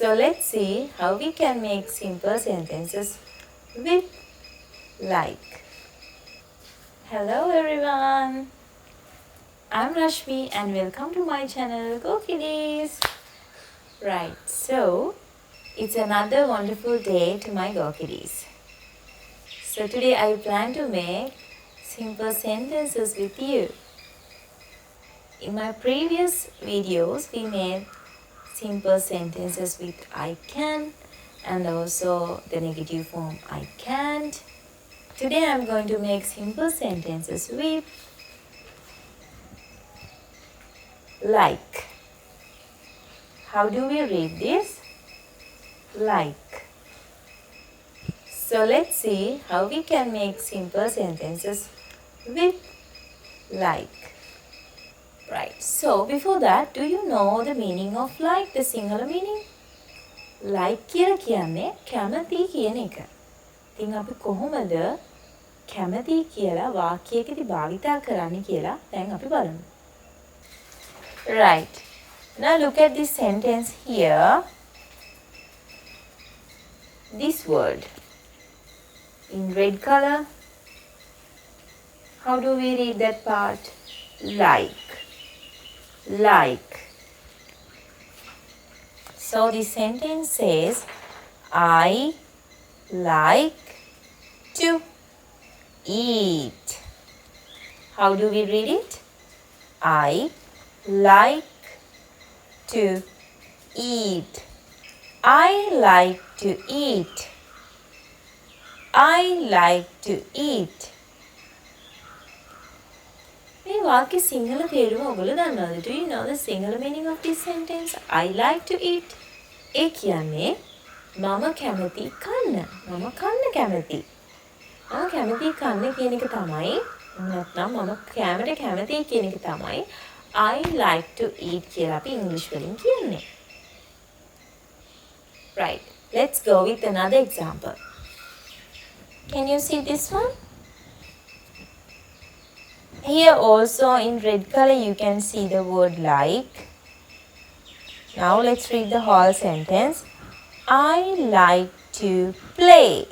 So let's see how we can make simple sentences with like. Hello everyone, I'm Rashmi and welcome to my channel Go Kiddies. Right, so it's another wonderful day to my Go Kiddies. So today I plan to make simple sentences with you. In my previous videos we made simple sentences with I can and also the negative form I can't. Today I'm going to make simple sentences with like. How do we read this? Like. So let's see how we can make simple sentences with like. Right. So before that, do you know the meaning of like, the Sinhala meaning? Like කියලා කියන්නේ කැමති කියන එක. ඉතින් අපි කොහොමද කැමති කියලා වාක්‍යයකදී භාවිතා කරන්නේ කියලා දැන් අපි බලමු. Right. Now look at this sentence here. This word in red color. How do we read that part? Like. Like. So the sentence says, I like to eat. How do we read it? I like to eat. I like to eat. I like to eat. මේ වාක්‍ය සිංහල තේරුම ඔයගොල්ලෝ දන්නවද? Do you know the Sinhala meaning of this sentence? I like to eat. ඒ කියන්නේ මම කැමති කන්න. මම කන්න කැමති. මම කැමති කන්න කියන එක තමයි නැත්නම් මම කැමරට කැමති කියන එක තමයි I like to eat කියලා අපි ඉංග්‍රීසි වලින් කියන්නේ. Right. Let's go with another example. Can you see this one? Here also in red color you can see the word like. Now let's read the whole sentence. I like to play.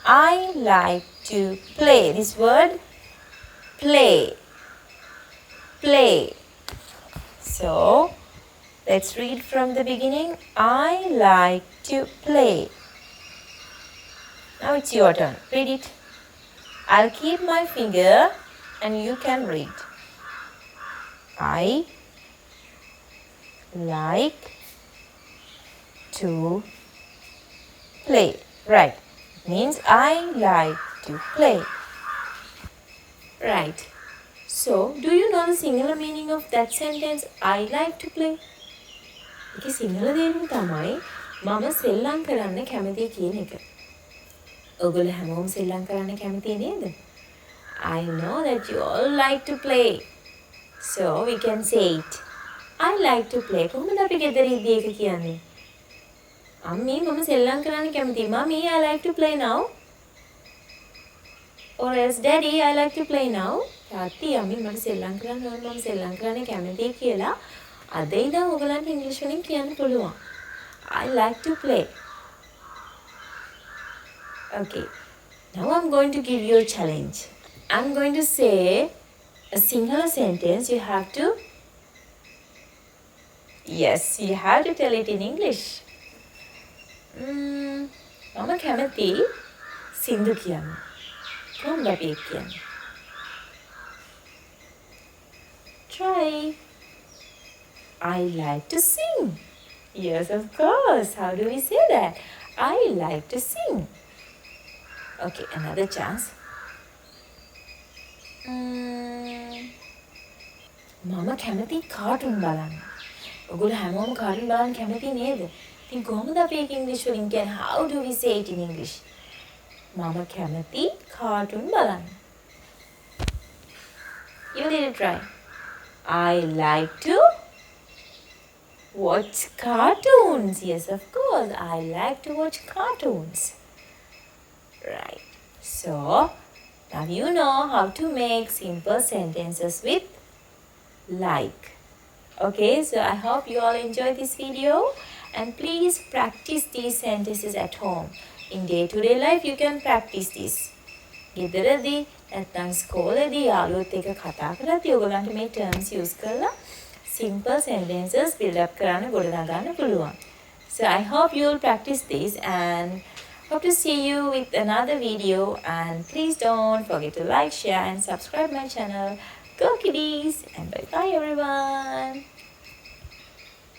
I like to play. This word play. Play. So let's read from the beginning. I like to play. Now it's your turn. Read it. I'll keep my finger and you can read. I like to play. Right. Means I like to play. Right. So, do you know the Sinhala meaning of that sentence? I like to play. ඒකේ සිංහල තේරුම තමයි මම සෙල්ලම් කරන්න කැමතියි කියන එක. ඔයගොල්ලෝ හැමෝම සෙල්ලම් කරන්න කැමතියි නේද? I know that you all like to play. So we can say it. I like to play. කොහොමද අපි ගෙදරදී ඒක කියන්නේ? අම්මී මම සෙල්ලම් කරන්න කැමතියි. Mommy, I like to play now. Or else Daddy, I like to play now. තාත්ති අම්මී මට සෙල්ලම් කරන්න ඕන මම සෙල්ලම් කරන්න කැමතියි කියලා අද ඉඳන් ඔයගලන්ට ඉංග්‍රීසි වලින් කියන්න පුළුවන්. I like to play. Okay. Now I'm going to give you a challenge. I'm going to say a Sinhala sentence. You have to... Yes, you have to tell it in English. මම කැමති සින්දු කියන්න. කොහොමද අපි ඒක කියන්නේ? Try. I like to sing. Yes, of course. How do we say that? I like to sing. Okay, another chance. මම කැමති කාටුන් බලන්න. ඔයගොල්ලෝ හැමෝම කාටුන් බලන්න කැමති නේද? ඉතින් කොහොමද අපි ඒක ඉංග්‍රීසි වලින් කියන්නේ? How do we say it in English? මම කැමති කාටුන් බලන්න. You did it right. I like to watch cartoons. Yes, of course. I like to watch cartoons. Right. So, now you know how to make simple sentences with like. Okay, so I hope you all enjoy this video, and please practice these sentences at home. In day-to-day life, you can practice this. ගෙදරදී නැත්නම් ස්කෝලේදී යාළුවොත් එක්ක කතා කරද්දී ඔයගලන්ට මේ terms use කරලා simple sentences build up කරන්න ගොඩනගන්න පුළුවන්. So I hope you will practice this and hope to see you with another video, and please don't forget to like, share and subscribe my channel. Go kiddies, and bye bye everyone.